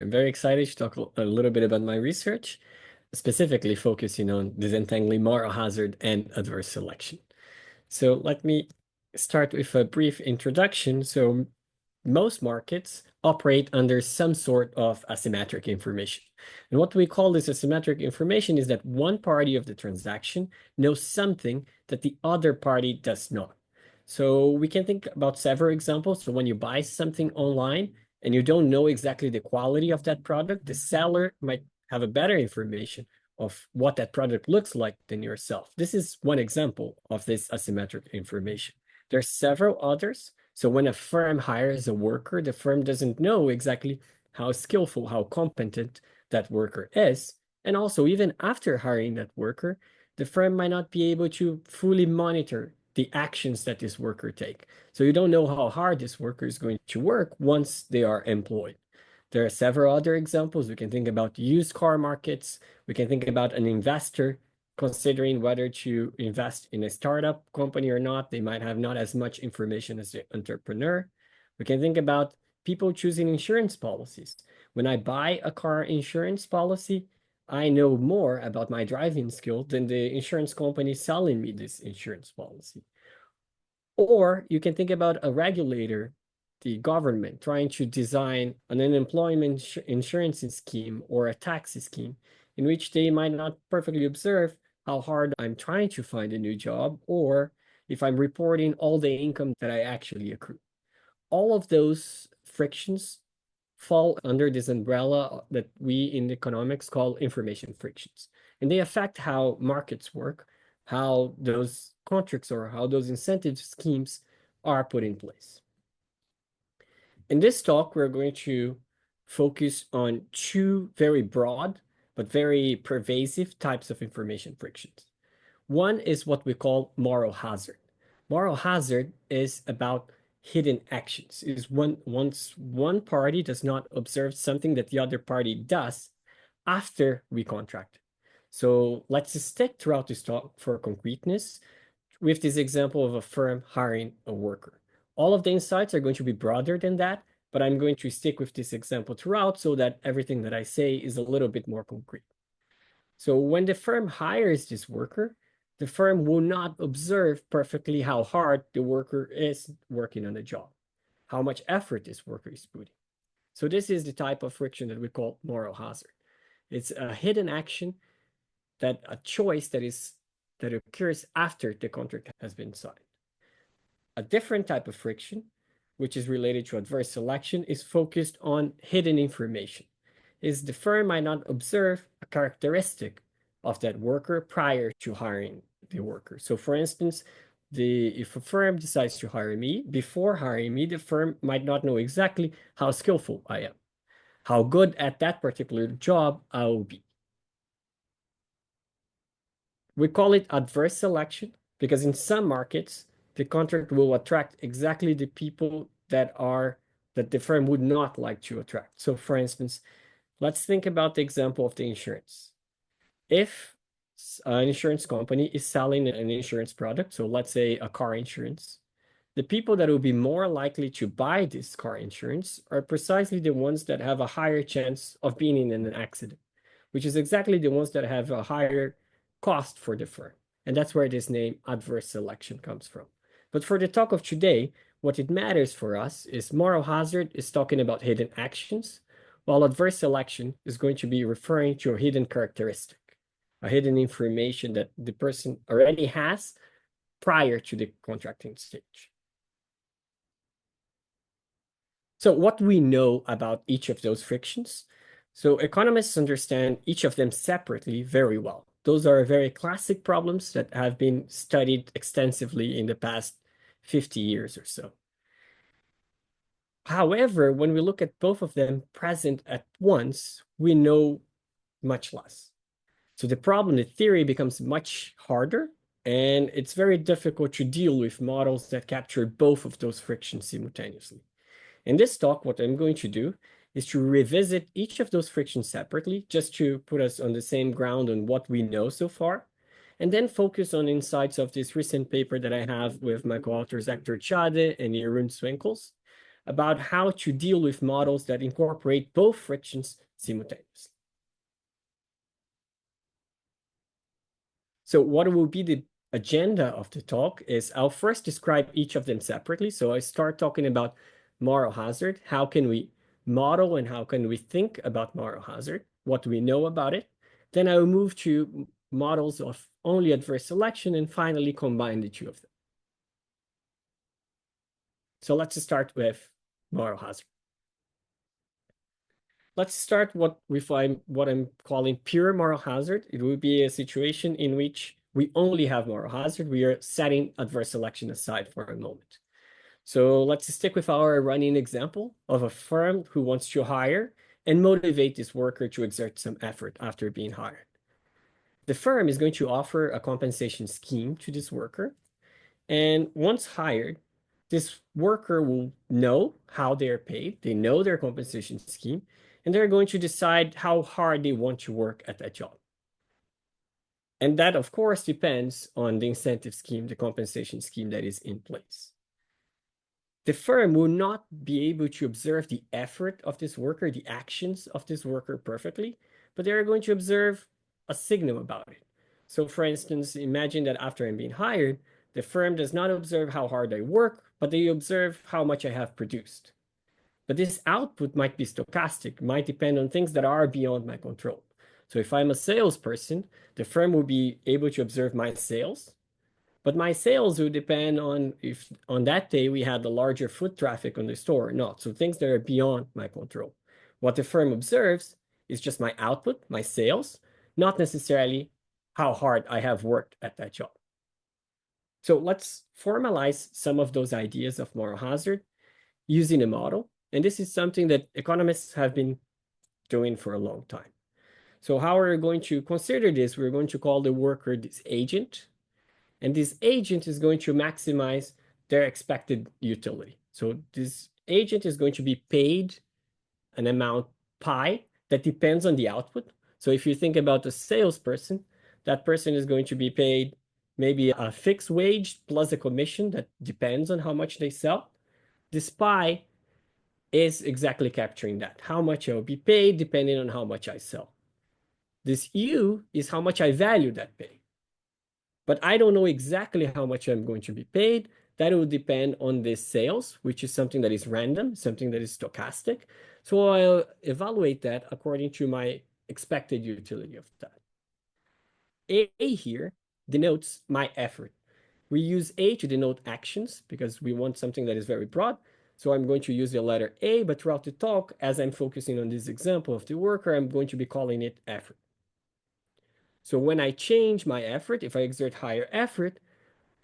I'm very excited to talk a little bit about my research, specifically focusing on disentangling moral hazard and adverse selection. So let me start with a brief introduction. So most markets operate under some sort of asymmetric information. And what we call this asymmetric information is that one party of the transaction knows something that the other party does not. So we can think about several examples. So when you buy something online and you don't know exactly the quality of that product, the seller might have a better information of what that product looks like than yourself. This is one example of this asymmetric information. There are several others. So when a firm hires a worker, the firm doesn't know exactly how skillful, how competent that worker is. And also, even after hiring that worker, the firm might not be able to fully monitor the actions that this worker take. So you don't know how hard this worker is going to work once they are employed. There are several other examples. We can think about used car markets. We can think about an investor considering whether to invest in a startup company or not. They might have not as much information as the entrepreneur. We can think about people choosing insurance policies. When I buy a car insurance policy, I know more about my driving skill than the insurance company selling me this insurance policy. Or you can think about a regulator, the government, trying to design an unemployment insurance scheme or a tax scheme in which they might not perfectly observe how hard I'm trying to find a new job or if I'm reporting all the income that I actually accrue. All of those frictions fall under this umbrella that we in economics call information frictions. And they affect how markets work, how those contracts or how those incentive schemes are put in place. In this talk, we're going to focus on two very broad but very pervasive types of information frictions. One is what we call moral hazard. Moral hazard is about hidden actions. Is once one party does not observe something that the other party does after we contract. So let's stick throughout this talk for concreteness with this example of a firm hiring a worker. All of the insights are going to be broader than that, but I'm going to stick with this example throughout so that everything that I say is a little bit more concrete. So when the firm hires this worker, the firm will not observe perfectly how hard the worker is working on the job, how much effort this worker is putting. So this is the type of friction that we call moral hazard. It's a hidden action, that a choice that occurs after the contract has been signed. A different type of friction, which is related to adverse selection, is focused on hidden information. Is the firm might not observe a characteristic of that worker prior to hiring the worker. So for instance, if a firm decides to hire me, before hiring me, the firm might not know exactly how skillful I am, how good at that particular job I will be. We call it adverse selection because in some markets, the contract will attract exactly the people that the firm would not like to attract. So for instance, let's think about the example of the insurance. If an insurance company is selling an insurance product, so let's say a car insurance, the people that will be more likely to buy this car insurance are precisely the ones that have a higher chance of being in an accident, which is exactly the ones that have a higher cost for the firm. And that's where this name adverse selection comes from. But for the talk of today, what it matters for us is moral hazard is talking about hidden actions, while adverse selection is going to be referring to a hidden characteristic, a hidden information that the person already has prior to the contracting stage. So what we know about each of those frictions? So economists understand each of them separately very well. Those are very classic problems that have been studied extensively in the past 50 years or so. However, when we look at both of them present at once, we know much less. So the problem, the theory becomes much harder, and it's very difficult to deal with models that capture both of those frictions simultaneously. In this talk, what I'm going to do is to revisit each of those frictions separately, just to put us on the same ground on what we know so far, and then focus on insights of this recent paper that I have with my co-authors Hector Chade and Jeroen Swinkels, about how to deal with models that incorporate both frictions simultaneously. So what will be the agenda of the talk is I'll first describe each of them separately. So I start talking about moral hazard. How can we model and how can we think about moral hazard? What do we know about it? Then I will move to models of only adverse selection and finally combine the two of them. So let's start with moral hazard. Let's start with what I'm calling pure moral hazard. It would be a situation in which we only have moral hazard. We are setting adverse selection aside for a moment. So let's stick with our running example of a firm who wants to hire and motivate this worker to exert some effort after being hired. The firm is going to offer a compensation scheme to this worker. And once hired, this worker will know how they're paid. They know their compensation scheme, and they're going to decide how hard they want to work at that job. And that, of course, depends on the incentive scheme, the compensation scheme that is in place. The firm will not be able to observe the effort of this worker, the actions of this worker perfectly, but they're going to observe a signal about it. So for instance, imagine that after I'm being hired, the firm does not observe how hard I work, but they observe how much I have produced. But this output might be stochastic, might depend on things that are beyond my control. So if I'm a salesperson, the firm will be able to observe my sales, but my sales will depend on if on that day we had the larger foot traffic on the store or not. So things that are beyond my control. What the firm observes is just my output, my sales, not necessarily how hard I have worked at that job. So let's formalize some of those ideas of moral hazard using a model. And this is something that economists have been doing for a long time. So how we're going to consider this, we're going to call the worker this agent. And this agent is going to maximize their expected utility. So this agent is going to be paid an amount pi that depends on the output. So if you think about a salesperson, that person is going to be paid maybe a fixed wage plus a commission that depends on how much they sell. This pi is exactly capturing that, how much I will be paid depending on how much I sell. This U is how much I value that pay. But I don't know exactly how much I'm going to be paid. That will depend on the sales, which is something that is random, something that is stochastic. So I'll evaluate that according to my expected utility of that. A here denotes my effort. We use A to denote actions because we want something that is very broad. So I'm going to use the letter A, but throughout the talk, as I'm focusing on this example of the worker, I'm going to be calling it effort. So when I change my effort, if I exert higher effort,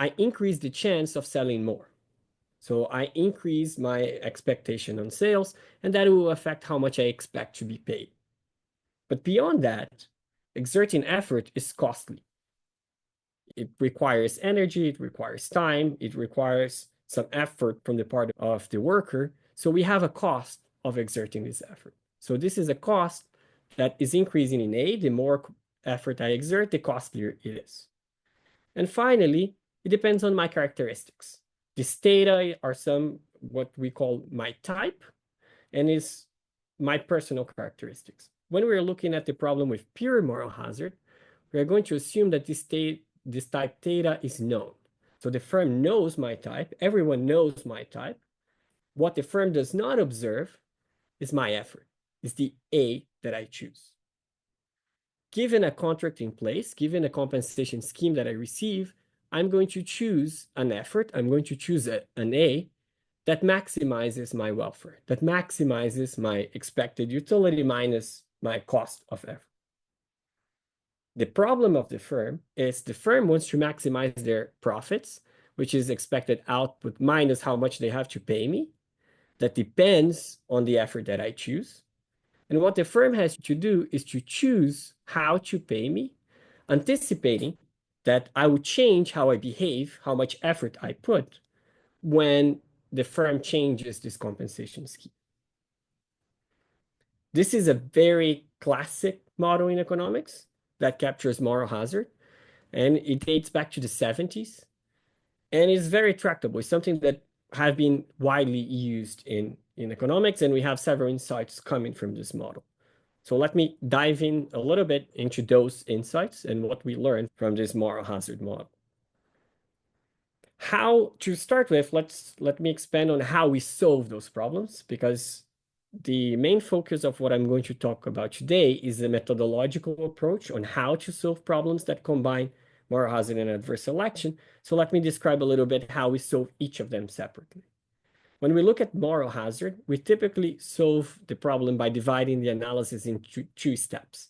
I increase the chance of selling more. So I increase my expectation on sales, and that will affect how much I expect to be paid. But beyond that, exerting effort is costly. It requires energy, it requires time, it requires some effort from the part of the worker. So we have a cost of exerting this effort. So this is a cost that is increasing in A. The more effort I exert, the costlier it is. And finally, it depends on my characteristics. This data are some what we call my type and is my personal characteristics. When we're looking at the problem with pure moral hazard, we're going to assume that this type data is known. So the firm knows my type, everyone knows my type. What the firm does not observe is my effort, is the A that I choose. Given a contract in place, given a compensation scheme that I receive, I'm going to choose an effort, I'm going to choose an A that maximizes my welfare, that maximizes my expected utility minus my cost of effort. The problem of the firm is the firm wants to maximize their profits, which is expected output minus how much they have to pay me. That depends on the effort that I choose. And what the firm has to do is to choose how to pay me, anticipating that I will change how I behave, how much effort I put when the firm changes this compensation scheme. This is a very classic model in economics that captures moral hazard, and it dates back to the 70s, and is very tractable. It's something that have been widely used in economics, and we have several insights coming from this model. So let me dive in a little bit into those insights and what we learned from this moral hazard model. How to start with, let me expand on how we solve those problems, because the main focus of what I'm going to talk about today is a methodological approach on how to solve problems that combine moral hazard and adverse selection. So let me describe a little bit how we solve each of them separately. When we look at moral hazard, we typically solve the problem by dividing the analysis into two steps.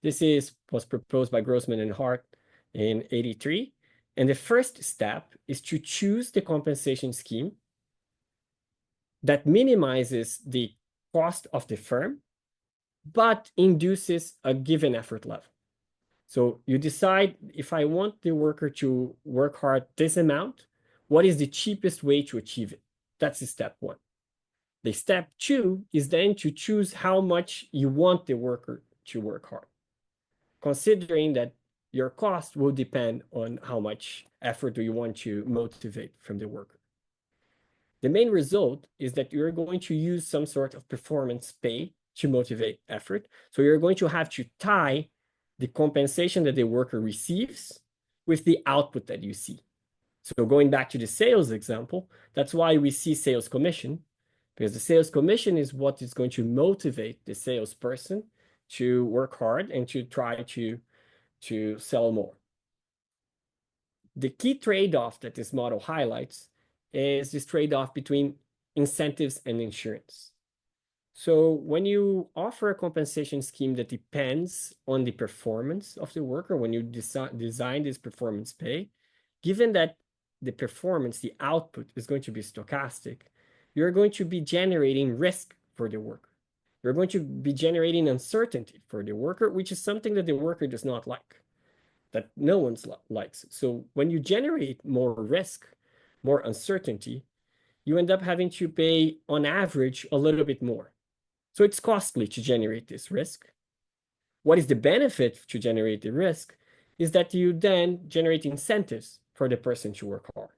This was proposed by Grossman and Hart in '83. And the first step is to choose the compensation scheme that minimizes the cost of the firm, but induces a given effort level. So you decide, if I want the worker to work hard this amount, what is the cheapest way to achieve it? That's the step one. The step two is then to choose how much you want the worker to work hard, considering that your cost will depend on how much effort do you want to motivate from the worker. The main result is that you're going to use some sort of performance pay to motivate effort. So you're going to have to tie the compensation that the worker receives with the output that you see. So going back to the sales example, that's why we see sales commission, because the sales commission is what is going to motivate the salesperson to work hard and to try to sell more. The key trade-off that this model highlights is this trade-off between incentives and insurance. So when you offer a compensation scheme that depends on the performance of the worker, when you design this performance pay, given that the performance, the output is going to be stochastic, you're going to be generating risk for the worker. You're going to be generating uncertainty for the worker, which is something that the worker does not like, that no one likes. So when you generate more risk, more uncertainty, you end up having to pay, on average, a little bit more. So it's costly to generate this risk. What is the benefit to generate the risk is that you then generate incentives for the person to work hard.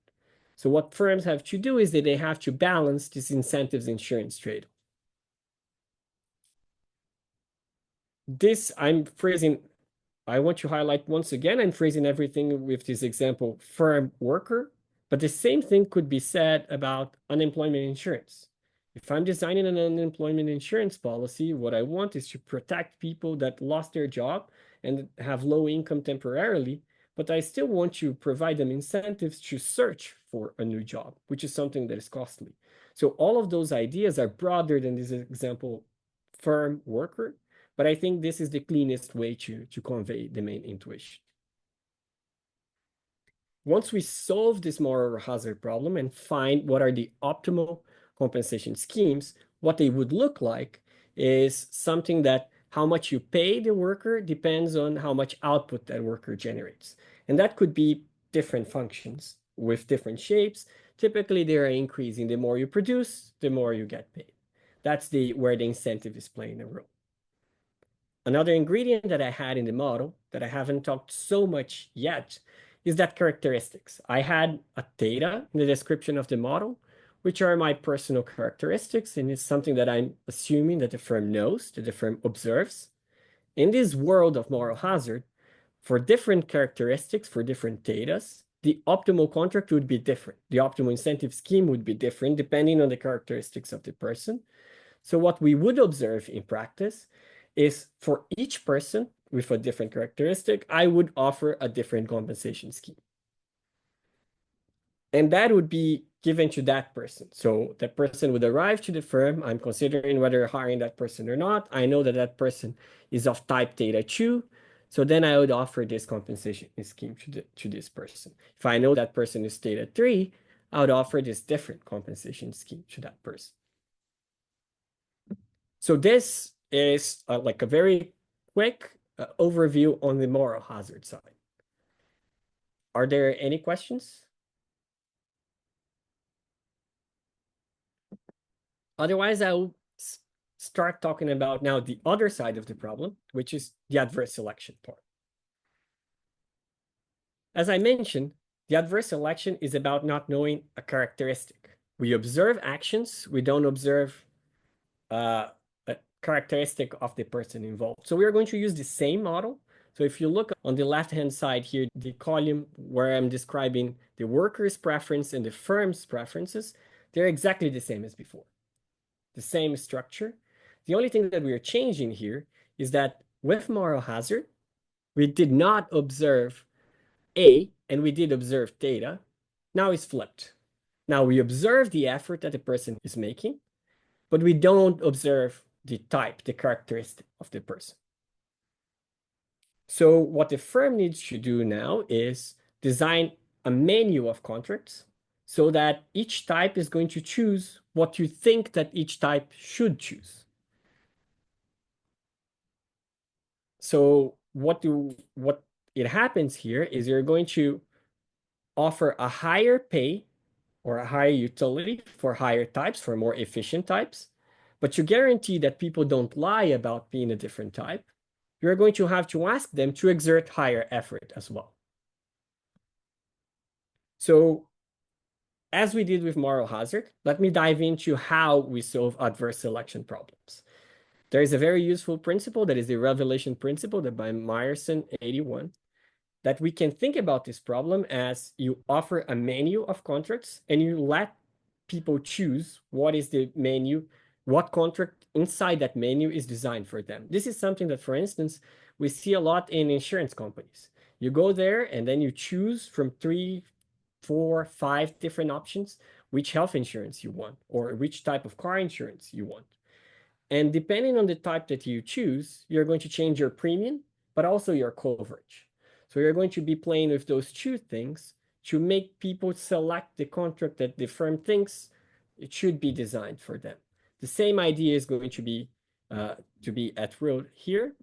So what firms have to do is that they have to balance this incentives insurance trade. This I'm phrasing, I want to highlight once again, I'm phrasing everything with this example, firm worker, but the same thing could be said about unemployment insurance. If I'm designing an unemployment insurance policy, what I want is to protect people that lost their job and have low income temporarily, but I still want to provide them incentives to search for a new job, which is something that is costly. So all of those ideas are broader than this example, firm worker, but I think this is the cleanest way to convey the main intuition. Once we solve this moral hazard problem and find what are the optimal compensation schemes, what they would look like is something that how much you pay the worker depends on how much output that worker generates. And that could be different functions with different shapes. Typically, they are increasing. The more you produce, the more you get paid. That's where the incentive is playing a role. Another ingredient that I had in the model that I haven't talked so much yet is that characteristics. I had a data in the description of the model, which are my personal characteristics, and it's something that I'm assuming that the firm knows, that the firm observes. In this world of moral hazard, for different characteristics, for different datas, the optimal contract would be different. The optimal incentive scheme would be different depending on the characteristics of the person. So what we would observe in practice is for each person with a different characteristic, I would offer a different compensation scheme. And that would be given to that person. So that person would arrive to the firm. I'm considering whether hiring that person or not. I know that that person is of type data 2. So then I would offer this compensation scheme to this person. If I know that person is data 3, I would offer this different compensation scheme to that person. So this is like a very quick overview on the moral hazard side. Are there any questions? Otherwise, I'll start talking about now the other side of the problem, which is the adverse selection part. As I mentioned, the adverse selection is about not knowing a characteristic, We observe actions, we don't observe a characteristic of the person involved. So we are going to use the same model. So if you look on the left-hand side here, the column where I'm describing the worker's preference and the firm's preferences, they're exactly the same as before. The same structure. The only thing that we are changing here is that with moral hazard, we did not observe A and we did observe theta. Now it's flipped. Now we observe the effort that the person is making, but we don't observe the type, the characteristic of the person. So what the firm needs to do now is design a menu of contracts so that each type is going to choose what you think that each type should choose. So what it happens here is you're going to offer a higher pay or a higher utility for higher types, for more efficient types, but you guarantee that people don't lie about being a different type. You're going to have to ask them to exert higher effort as well. So as we did with moral hazard, let me dive into how we solve adverse selection problems. There is a very useful principle that is the revelation principle that by Meyerson 81, that we can think about this problem as you offer a menu of contracts and you let people choose what is the menu, what contract inside that menu is designed for them. This is something that, for instance, we see a lot in insurance companies. You go there and then you choose from 3, 4, 5 different options which health insurance you want or which type of car insurance you want. And depending on the type that you choose, you're going to change your premium, but also your coverage. So you're going to be playing with those two things to make people select the contract that the firm thinks it should be designed for them. The same idea is going to be at road here.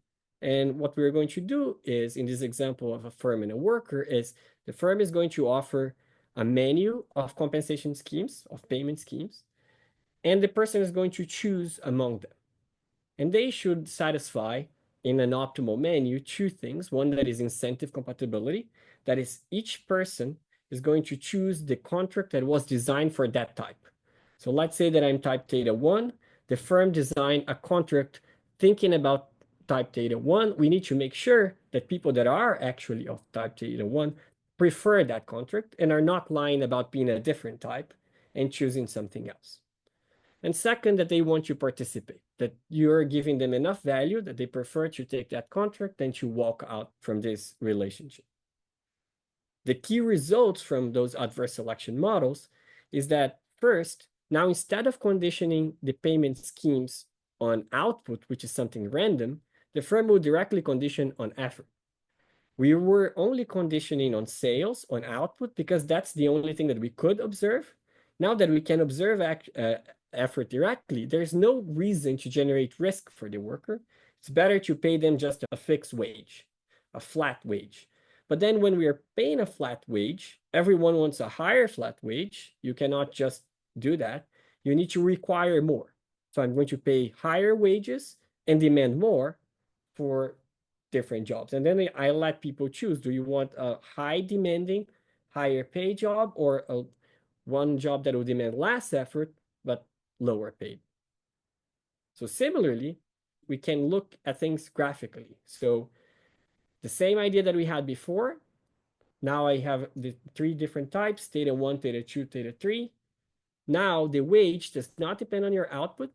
And what we're going to do is, in this example of a firm and a worker, is the firm is going to offer a menu of compensation schemes, of payment schemes, and the person is going to choose among them. And they should satisfy in an optimal menu two things. One that is incentive compatibility, that is each person is going to choose the contract that was designed for that type. So let's say that I'm type theta 1, the firm designed a contract thinking about type theta 1. We need to make sure that people that are actually of type theta 1 prefer that contract and are not lying about being a different type and choosing something else. And second, that they want to participate, that you're giving them enough value that they prefer to take that contract than to walk out from this relationship. The key results from those adverse selection models is that first, now instead of conditioning the payment schemes on output, which is something random, the firm will directly condition on effort. We were only conditioning on sales, on output, because that's the only thing that we could observe. Now that we can observe effort directly, there's no reason to generate risk for the worker. It's better to pay them just a fixed wage, a flat wage. But then when we are paying a flat wage, everyone wants a higher flat wage. You cannot just do that. You need to require more. So I'm going to pay higher wages and demand more for different jobs. And then I let people choose. Do you want a high demanding, higher pay job or one job that will demand less effort, but lower paid? So similarly, we can look at things graphically. So the same idea that we had before, now I have the 3 different types, theta 1, theta 2, theta 3. Now the wage does not depend on your output,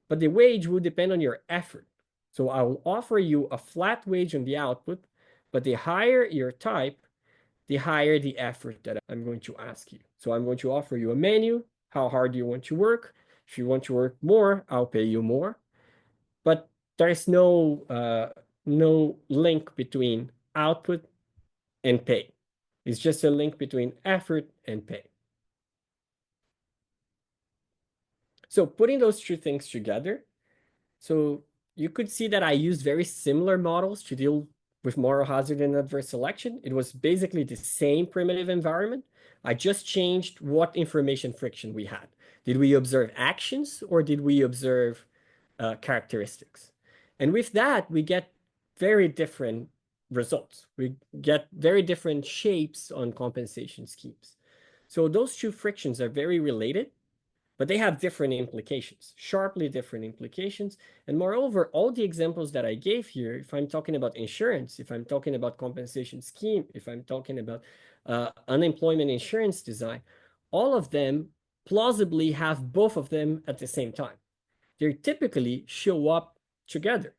but the wage will depend on your effort. So I will offer you a flat wage on the output, but the higher your type, the higher the effort that I'm going to ask you. So I'm going to offer you a menu. How hard do you want to work? If you want to work more, I'll pay you more. But there's no link between output and pay. It's just a link between effort and pay. So putting those two things together, so you could see that I used very similar models to deal with moral hazard and adverse selection. It was basically the same primitive environment. I just changed what information friction we had. Did we observe actions or did we observe characteristics? And with that, we get very different results. We get very different shapes on compensation schemes. So those two frictions are very related. but they have different implications, sharply different implications. And moreover, all the examples that I gave here, if I'm talking about insurance, if I'm talking about compensation scheme, if I'm talking about unemployment insurance design, all of them plausibly have both of them at the same time. They typically show up together.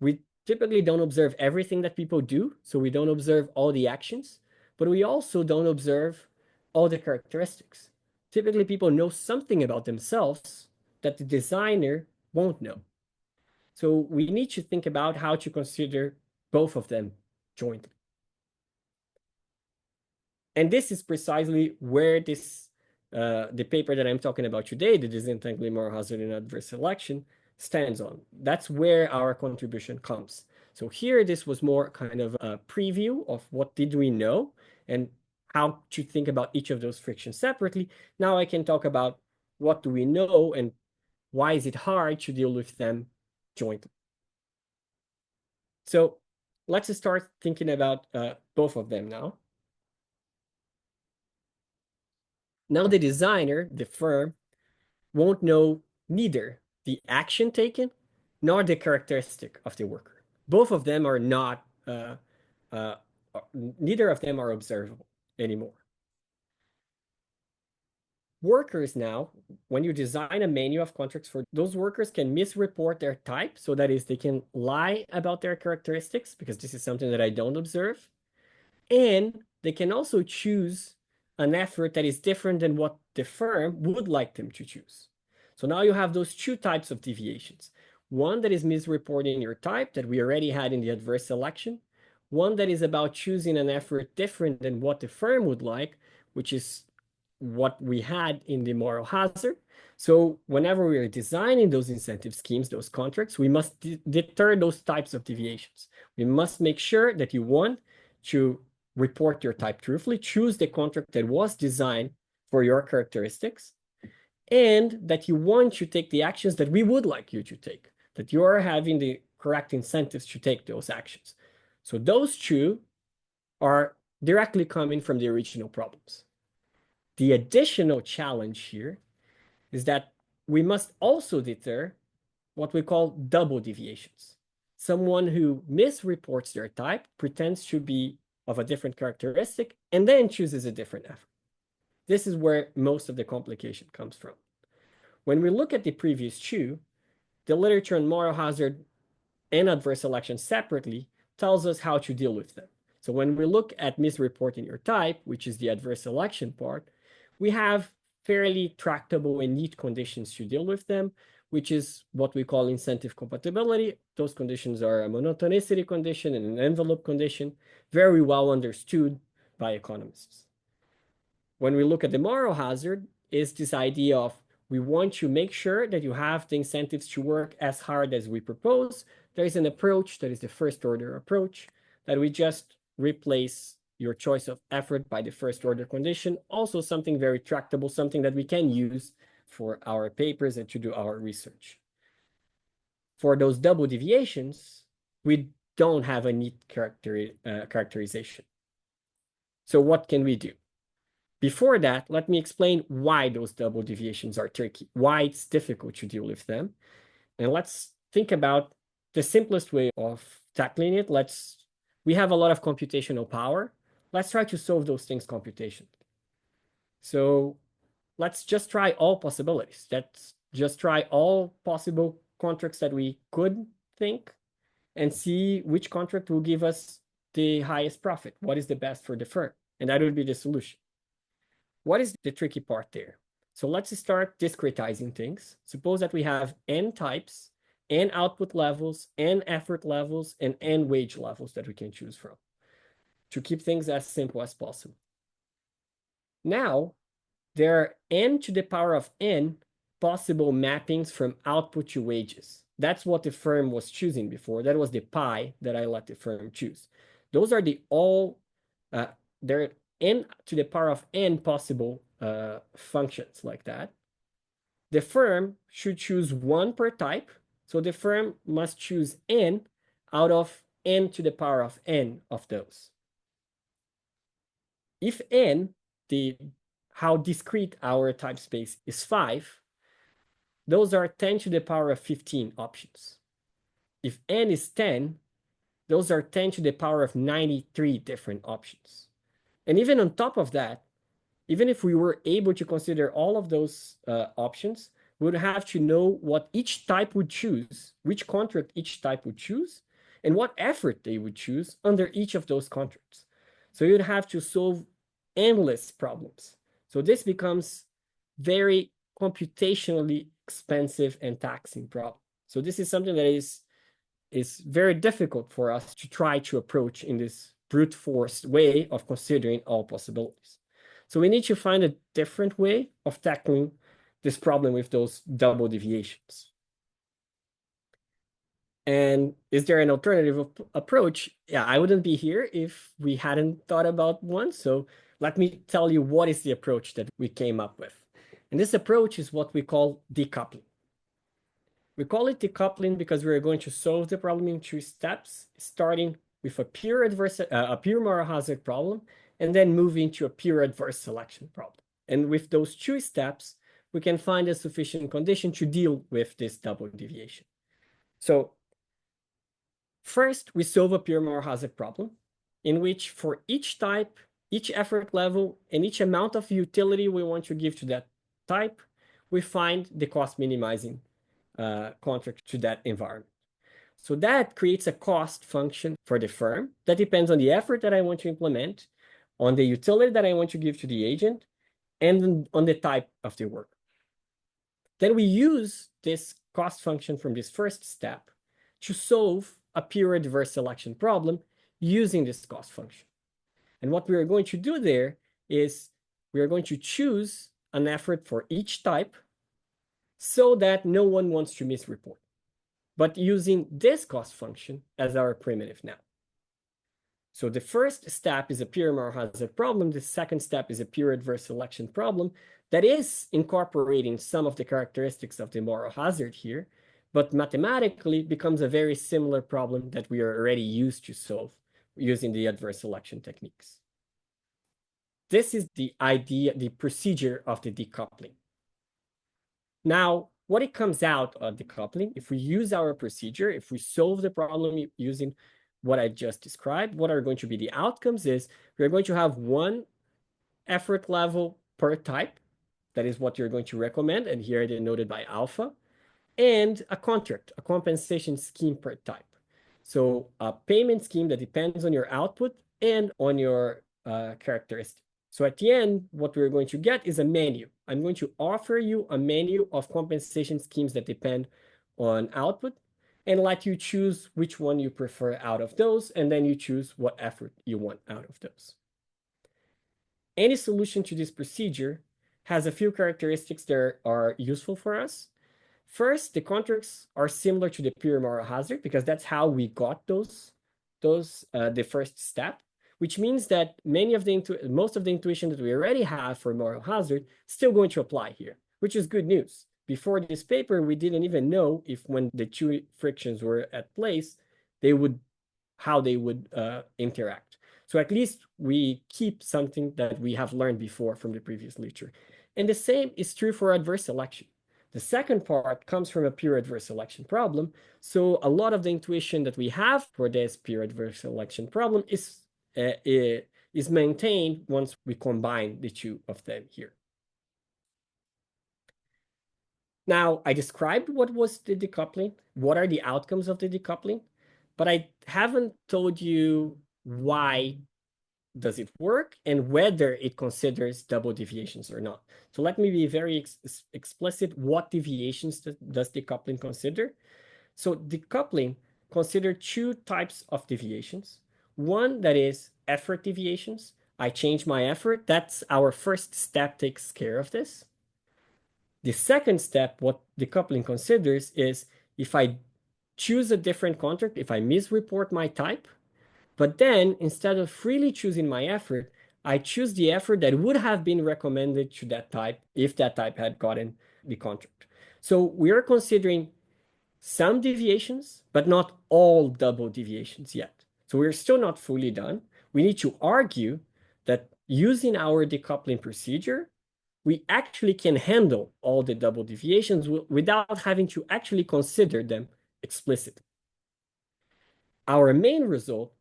We typically don't observe everything that people do, so we don't observe all the actions, but we also don't observe all the characteristics. Typically, people know something about themselves that the designer won't know. So we need to think about how to consider both of them jointly. And this is precisely where the paper that I'm talking about today, the Disentangling Moral Hazard and Adverse Selection, stands on. That's where our contribution comes. So here, this was more kind of a preview of what did we know and how to think about each of those frictions separately. Now I can talk about what do we know and why is it hard to deal with them jointly. So let's start thinking about both of them now. Now the designer, the firm, won't know neither the action taken nor the characteristic of the worker. Both of them are not, uh, neither of them are observable anymore. Workers now, when you design a menu of contracts for those workers can misreport their type. So that is, they can lie about their characteristics because this is something that I don't observe. And they can also choose an effort that is different than what the firm would like them to choose. So now you have those two types of deviations. One that is misreporting your type that we already had in the adverse selection. One that is about choosing an effort different than what the firm would like, which is what we had in the moral hazard. So whenever we are designing those incentive schemes, those contracts, we must deter those types of deviations. We must make sure that you want to report your type truthfully, choose the contract that was designed for your characteristics, and that you want to take the actions that we would like you to take, that you are having the correct incentives to take those actions. So those two are directly coming from the original problems. The additional challenge here is that we must also deter what we call double deviations. Someone who misreports their type, pretends to be of a different characteristic, and then chooses a different effort. This is where most of the complication comes from. When we look at the previous two, the literature on moral hazard and adverse selection separately tells us how to deal with them. So when we look at misreporting your type, which is the adverse selection part, we have fairly tractable and neat conditions to deal with them, which is what we call incentive compatibility. Those conditions are a monotonicity condition and an envelope condition, very well understood by economists. When we look at the moral hazard, is this idea of we want to make sure that you have the incentives to work as hard as we propose. There is an approach that is the first order approach that we just replace your choice of effort by the first order condition. Also something very tractable, something that we can use for our papers and to do our research. For those double deviations, we don't have a neat characterization. So what can we do? Before that, let me explain why those double deviations are tricky, why it's difficult to deal with them. And let's think about the simplest way of tackling it. We have a lot of computational power. Let's try to solve those things computationally. So let's just try all possibilities. Let's just try all possible contracts that we could think and see which contract will give us the highest profit. What is the best for the firm? And that would be the solution. What is the tricky part there? So let's start discretizing things. Suppose that we have n types, n output levels, n effort levels, and n wage levels that we can choose from to keep things as simple as possible. Now, there are n to the power of n possible mappings from output to wages. That's what the firm was choosing before. That was the pi that I let the firm choose. Those are there are n to the power of n possible functions like that. The firm should choose one per type. So the firm must choose n out of n to the power of n of those. If n, the how discrete our type space is 5, those are 10 to the power of 15 options. If n is 10, those are 10 to the power of 93 different options. And even on top of that, even if we were able to consider all of those options, we would have to know what each type would choose, which contract each type would choose, and what effort they would choose under each of those contracts. So you'd have to solve endless problems. So this becomes very computationally expensive and taxing problem. So this is something that is very difficult for us to try to approach in this brute force way of considering all possibilities. So we need to find a different way of tackling this problem with those double deviations. And is there an alternative approach? Yeah, I wouldn't be here if we hadn't thought about one. So let me tell you what is the approach that we came up with. And this approach is what we call decoupling. We call it decoupling because we're going to solve the problem in 2 steps, starting with a pure moral hazard problem, and then moving to a pure adverse selection problem. And with those 2 steps, we can find a sufficient condition to deal with this double deviation. So first, we solve a pure moral hazard problem in which for each type, each effort level, and each amount of utility we want to give to that type, we find the cost minimizing contract to that environment. So that creates a cost function for the firm that depends on the effort that I want to implement, on the utility that I want to give to the agent, and on the type of the work. Then we use this cost function from this first step to solve a pure adverse selection problem using this cost function. And what we are going to do there is we are going to choose an effort for each type so that no one wants to misreport, but using this cost function as our primitive now. So the first step is a pure moral hazard problem. The second step is a pure adverse selection problem that is incorporating some of the characteristics of the moral hazard here, but mathematically becomes a very similar problem that we are already used to solve using the adverse selection techniques. This is the idea, the procedure of the decoupling. Now, what it comes out of decoupling, if we use our procedure, if we solve the problem using what I just described, what are going to be the outcomes is we're going to have one effort level per type. That is what you're going to recommend. And here it is noted by alpha. And a contract, a compensation scheme per type. So a payment scheme that depends on your output and on your characteristic. So at the end, what we're going to get is a menu. I'm going to offer you a menu of compensation schemes that depend on output and let you choose which one you prefer out of those, and then you choose what effort you want out of those. Any solution to this procedure has a few characteristics that are useful for us. First, the contracts are similar to the pure moral hazard because that's how we got the first step, which means that most of the intuition that we already have for moral hazard still going to apply here, which is good news. Before this paper, we didn't even know if when the 2 frictions were at place, how they would interact. So at least we keep something that we have learned before from the previous lecture. And the same is true for adverse selection. The second part comes from a pure adverse selection problem. So a lot of the intuition that we have for this pure adverse selection problem is maintained once we combine the 2 of them here. Now, I described what was the decoupling, what are the outcomes of the decoupling, but I haven't told you why does it work and whether it considers double deviations or not. So let me be very explicit. What deviations does decoupling consider? So decoupling considers 2 types of deviations. One that is effort deviations. I change my effort. That's our first step, takes care of this. The second step, what decoupling considers is if I choose a different contract, if I misreport my type, but then instead of freely choosing my effort, I choose the effort that would have been recommended to that type if that type had gotten the contract. So we are considering some deviations, but not all double deviations yet. So we're still not fully done. We need to argue that using our decoupling procedure, we actually can handle all the double deviations without having to actually consider them explicitly. Our main result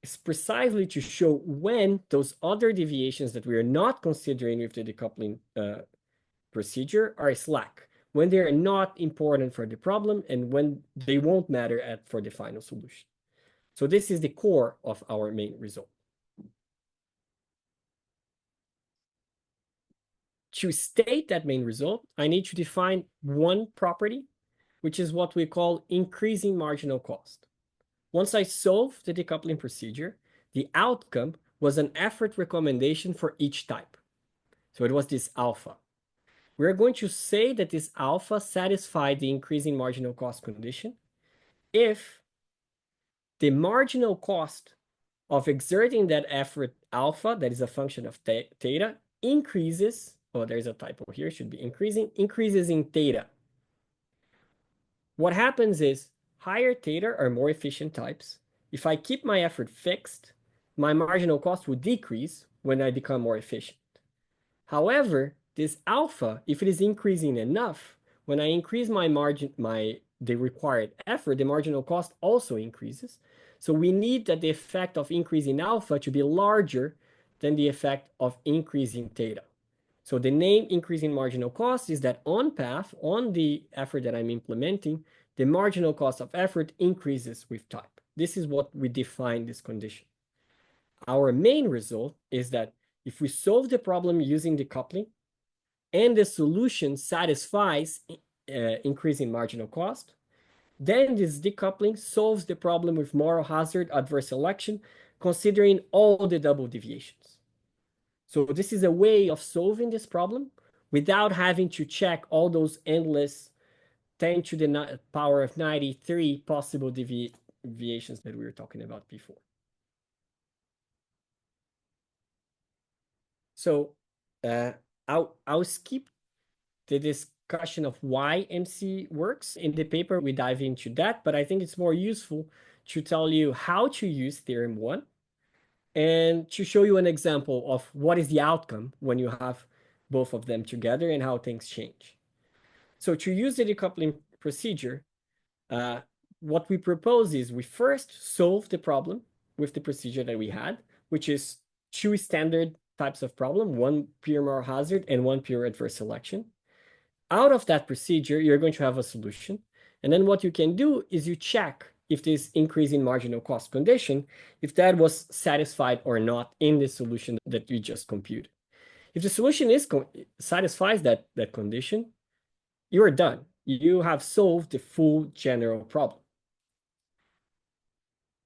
is precisely to show when those other deviations that we are not considering with the decoupling procedure are slack, when they are not important for the problem and when they won't matter for the final solution. So this is the core of our main result. To state that main result, I need to define one property, which is what we call increasing marginal cost. Once I solved the decoupling procedure, the outcome was an effort recommendation for each type. So it was this alpha. We're going to say that this alpha satisfied the increasing marginal cost condition if the marginal cost of exerting that effort alpha, that is a function of theta, increases, oh, there's a typo here, should be increases in theta. What happens is higher theta are more efficient types. If I keep my effort fixed, my marginal cost would decrease when I become more efficient. However, this alpha, if it is increasing enough, when I increase my margin, the required effort, the marginal cost also increases. So we need that the effect of increasing alpha to be larger than the effect of increasing theta. So the name increasing marginal cost is that on path, on the effort that I'm implementing, the marginal cost of effort increases with type. This is what we define this condition. Our main result is that if we solve the problem using decoupling and the solution satisfies increasing marginal cost, then this decoupling solves the problem with moral hazard adverse selection, considering all the double deviations. So this is a way of solving this problem without having to check all those endless 10 to the power of 93 possible deviations that we were talking about before. So I'll skip the discussion of why MC works. In the paper, we dive into that, but I think it's more useful to tell you how to use theorem 1 and to show you an example of what is the outcome when you have both of them together and how things change. So to use the decoupling procedure, what we propose is we first solve the problem with the procedure that we had, which is two standard types of problem, one pure moral hazard and one pure adverse selection. Out of that procedure, you're going to have a solution. And then what you can do is you check if this increase in marginal cost condition, if that was satisfied or not in the solution that you just computed. If the solution satisfies that condition, you are done. You have solved the full general problem.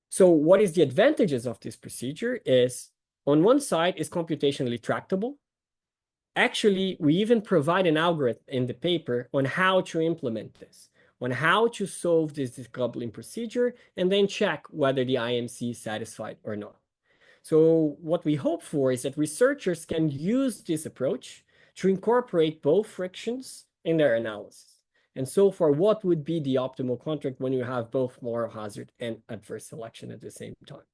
So what is the advantages of this procedure is, on one side, is computationally tractable. Actually, we even provide an algorithm in the paper on how to implement this, on how to solve this decoupling procedure, and then check whether the IMC is satisfied or not. So what we hope for is that researchers can use this approach to incorporate both frictions in their analysis. And so for what would be the optimal contract when you have both moral hazard and adverse selection at the same time.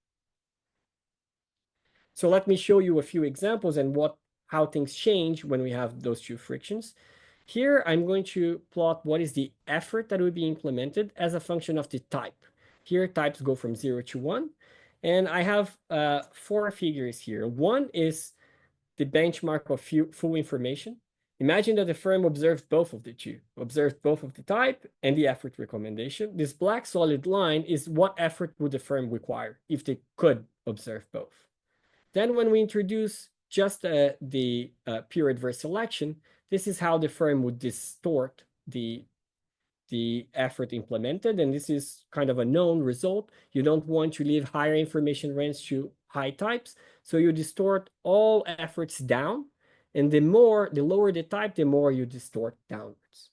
So let me show you a few examples and how things change when we have those two frictions. Here, I'm going to plot what is the effort that would be implemented as a function of the type. Here, types go from 0 to 1. And I have 4 figures here. One is the benchmark of full information. Imagine that the firm observed both of the two, observed both of the type and the effort recommendation. This black solid line is what effort would the firm require if they could observe both. Then when we introduce just the pure adverse selection, this is how the firm would distort the effort implemented. And this is kind of a known result. You don't want to leave higher information range to high types. So you distort all efforts down. And the lower the type, the more you distort downwards.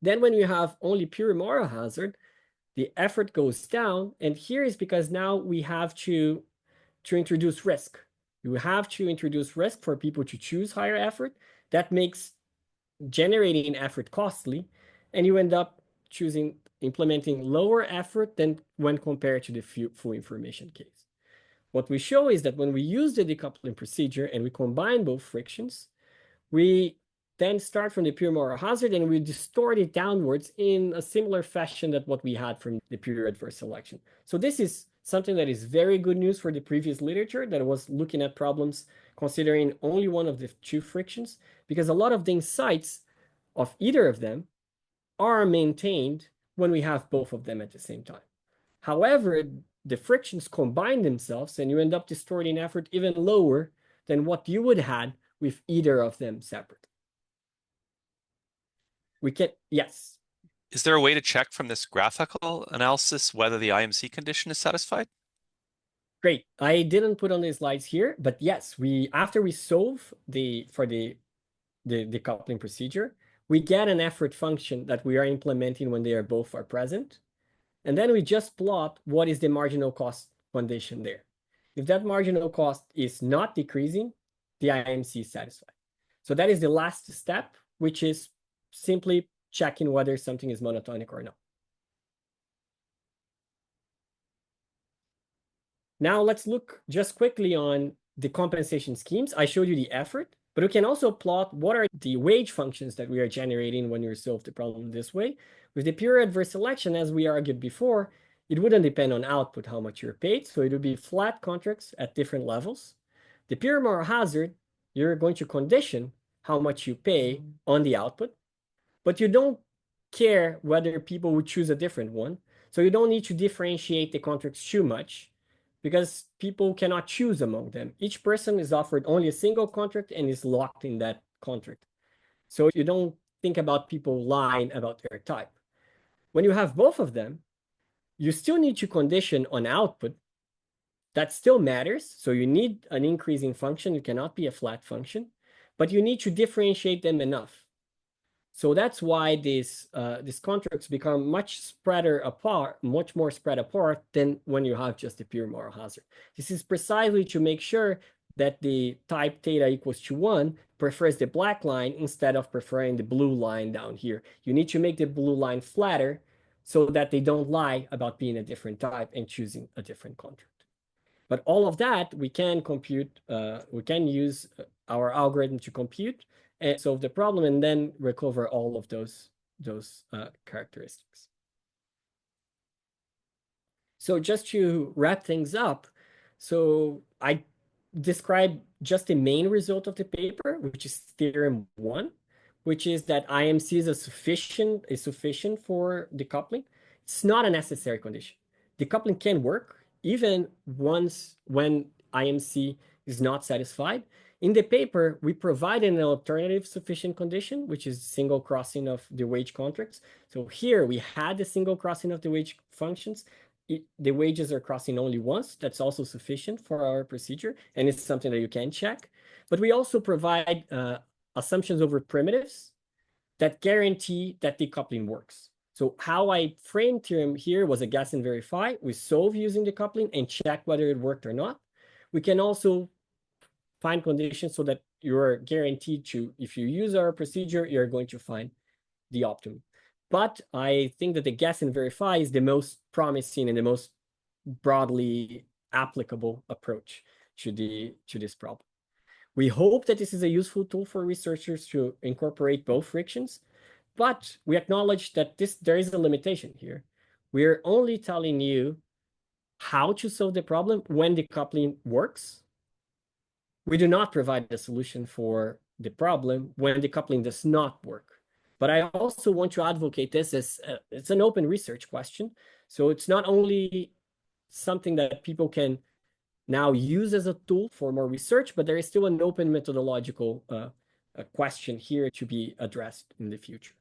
Then when you have only pure moral hazard, the effort goes down. And here is because now we have to introduce risk. You have to introduce risk for people to choose higher effort. That makes generating effort costly, and you end up implementing lower effort than when compared to the full information case. What we show is that when we use the decoupling procedure and we combine both frictions, We then start from the pure moral hazard and we distort it downwards in a similar fashion that what we had from the pure adverse selection. So this is something that is very good news for the previous literature that was looking at problems considering only one of the two frictions, because a lot of the insights of either of them are maintained when we have both of them at the same time. However, the frictions combine themselves and you end up distorting effort even lower than what you would have had with either of them separate. We can, yes. Is there a way to check from this graphical analysis whether the IMC condition is satisfied? Great. I didn't put on the slides here, but yes, after we solve for the decoupling procedure, we get an effort function that we are implementing when they are both are present. And then we just plot what is the marginal cost condition there. If that marginal cost is not decreasing, the IMC is satisfied. So that is the last step, which is simply checking whether something is monotonic or not. Now let's look just quickly on the compensation schemes. I showed you the effort, but we can also plot what are the wage functions that we are generating when we solve the problem this way. With the pure adverse selection, as we argued before, it wouldn't depend on output how much you're paid, so it would be flat contracts at different levels. The pure moral hazard, you're going to condition how much you pay on the output, but you don't care whether people would choose a different one. So you don't need to differentiate the contracts too much because people cannot choose among them. Each person is offered only a single contract and is locked in that contract. So you don't think about people lying about their type. When you have both of them, you still need to condition on output. That still matters. So you need an increasing function. It cannot be a flat function, but you need to differentiate them enough. So that's why these contracts become much more spread apart than when you have just a pure moral hazard. This is precisely to make sure that the type theta equals to 1 prefers the black line instead of preferring the blue line down here. You need to make the blue line flatter so that they don't lie about being a different type and choosing a different contract. But all of that we can compute, we can use our algorithm to compute and solve the problem and then recover all of those characteristics. So just to wrap things up, so I described just the main result of the paper, which is theorem 1, which is that IMC is sufficient for decoupling. It's not a necessary condition. Decoupling can work even once when IMC is not satisfied. In the paper, we provide an alternative sufficient condition, which is single crossing of the wage contracts. So here we had the single crossing of the wage functions. The wages are crossing only once. That's also sufficient for our procedure, and it's something that you can check. But we also provide assumptions over primitives that guarantee that decoupling works. So how I framed theorem here was a guess and verify. We solve using decoupling and check whether it worked or not. We can also find conditions so that you're guaranteed to, if you use our procedure, you're going to find the optimum. But I think that the guess and verify is the most promising and the most broadly applicable approach to this problem. We hope that this is a useful tool for researchers to incorporate both frictions, but we acknowledge that there is a limitation here. We're only telling you how to solve the problem when decoupling works. We do not provide a solution for the problem when decoupling does not work. But I also want to advocate this as it's an open research question. So it's not only something that people can now use as a tool for more research, but there is still an open methodological question here to be addressed in the future.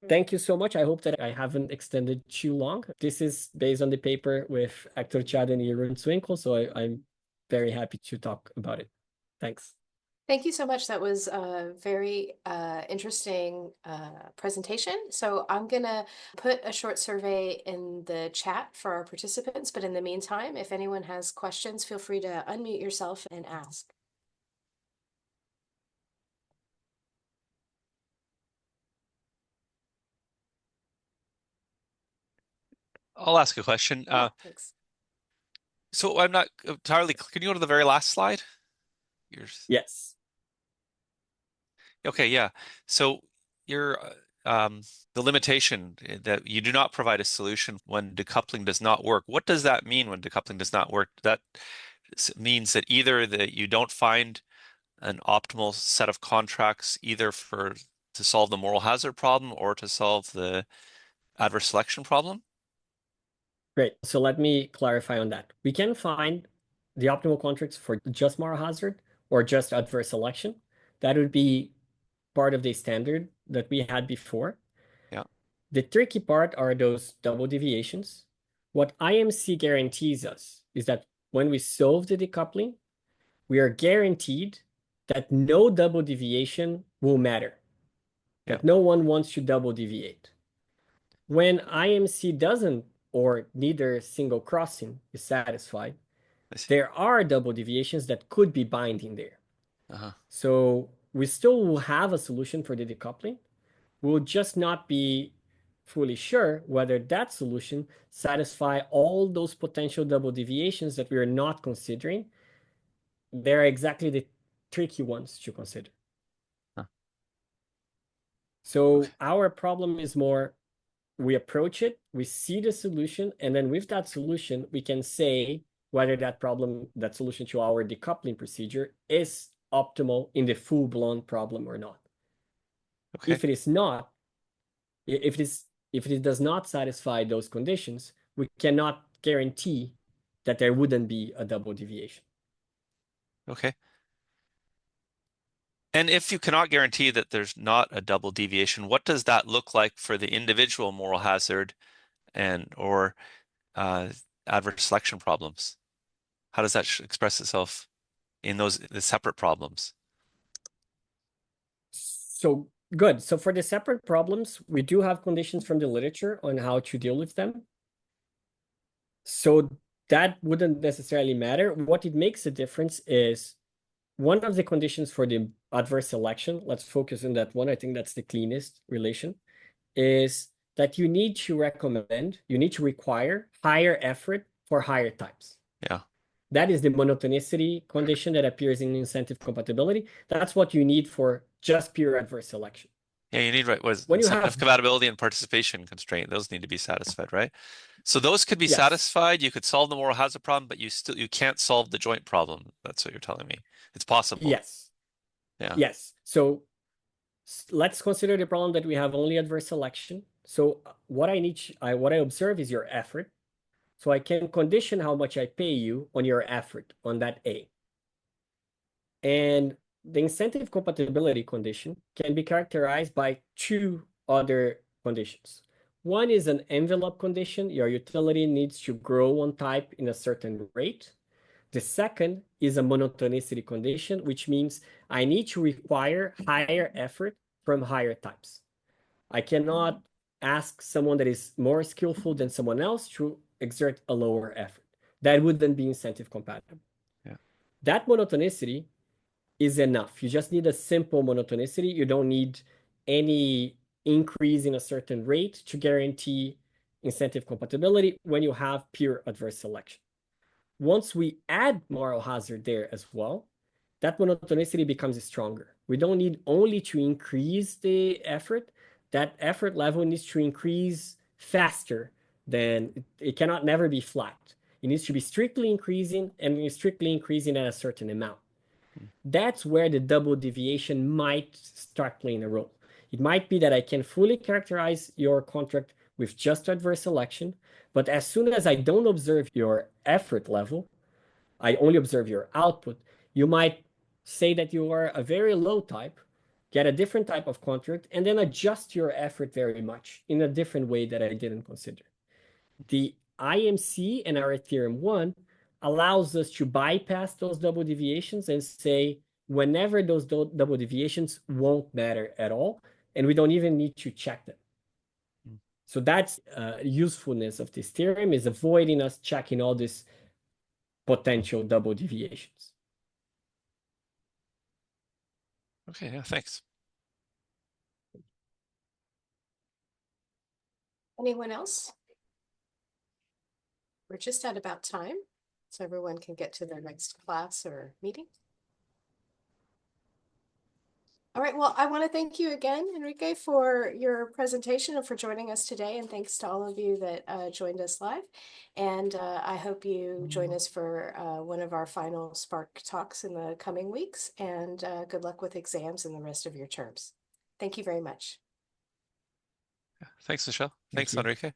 Thank you so much. I hope that I haven't extended too long. This is based on the paper with Hector Chad and Jeroen Swinkel, so I'm very happy to talk about it. Thanks. Thank you so much. That was a very interesting presentation. So I'm going to put a short survey in the chat for our participants. But in the meantime, if anyone has questions, feel free to unmute yourself and ask. I'll ask a question. Thanks. So I'm not entirely, can you go to the very last slide? You're Yes. okay, yeah. So you're the limitation that you do not provide a solution when decoupling does not work. What does that mean when decoupling does not work? That means that either that you don't find an optimal set of contracts either to solve the moral hazard problem or to solve the adverse selection problem? Great. So let me clarify on that. We can find the optimal contracts for just moral hazard or just adverse selection. That would be part of the standard that we had before. Yeah, The tricky part are those double deviations. What IMC guarantees us is that when we solve the decoupling, we are guaranteed that no double deviation will matter, yeah, that no one wants to double deviate. When IMC doesn't, or neither single crossing is satisfied, I see. there are double deviations that could be binding there. Uh-huh. So we still will have a solution for the decoupling. We'll just not be fully sure whether that solution satisfy all those potential double deviations that we are not considering. They're exactly the tricky ones to consider. Huh. Okay. So our problem is more, we approach it, we see the solution, and then with that solution, we can say whether that solution to our decoupling procedure is optimal in the full-blown problem or not. Okay. If it is not, if it does not satisfy those conditions, we cannot guarantee that there wouldn't be a double deviation. Okay. And if you cannot guarantee that there's not a double deviation, what does that look like for the individual moral hazard or uh, adverse selection problems? How does that express itself in the separate problems? So good. So for the separate problems, we do have conditions from the literature on how to deal with them. So that wouldn't necessarily matter. What it makes a difference is one of the conditions for the adverse selection, let's focus on that one, I think that's the cleanest relation, is that you need to require higher effort for higher types. Yeah. That is the monotonicity condition that appears in incentive compatibility. That's what you need for just pure adverse selection. Yeah, you need, right, what is When you incentive have, compatibility and participation constraint. Those need to be satisfied, right? So those could be yes, satisfied. You could solve the moral hazard problem, but you can't solve the joint problem. That's what you're telling me. It's possible. yes, Yeah. yes. So let's consider the problem that we have only adverse selection. So what I observe is your effort. So I can condition how much I pay you on your effort on that A. And the incentive compatibility condition can be characterized by two other conditions. One is an envelope condition. Your utility needs to grow on type in a certain rate. The second is a monotonicity condition, which means I need to require higher effort from higher types. I cannot ask someone that is more skillful than someone else to exert a lower effort. That wouldn't be incentive compatible. Yeah. That monotonicity is enough. You just need a simple monotonicity. You don't need any increase in a certain rate to guarantee incentive compatibility when you have pure adverse selection. Once we add moral hazard there as well, that monotonicity becomes stronger. We don't need only to increase the effort, that effort level needs to increase faster than it cannot never be flat. It needs to be strictly increasing and strictly increasing at a certain amount. That's where the double deviation might start playing a role. It might be that I can fully characterize your contract with just adverse selection, but as soon as I don't observe your effort level, I only observe your output, you might say that you are a very low type, get a different type of contract, and then adjust your effort very much in a different way that I didn't consider. The IMC and our theorem 1 allows us to bypass those double deviations and say whenever those double deviations won't matter at all, and we don't even need to check them. Mm. So that's usefulness of this theorem, is avoiding us checking all these potential double deviations. Okay, yeah, thanks. Anyone else? We're just at about time, so everyone can get to their next class or meeting. All right, well, I want to thank you again, Enrique, for your presentation and for joining us today. And thanks to all of you that joined us live. And I hope you join us for one of our final Spark talks in the coming weeks. And good luck with exams and the rest of your terms. Thank you very much. Thanks, Michelle. Thank Thanks, you. Enrique.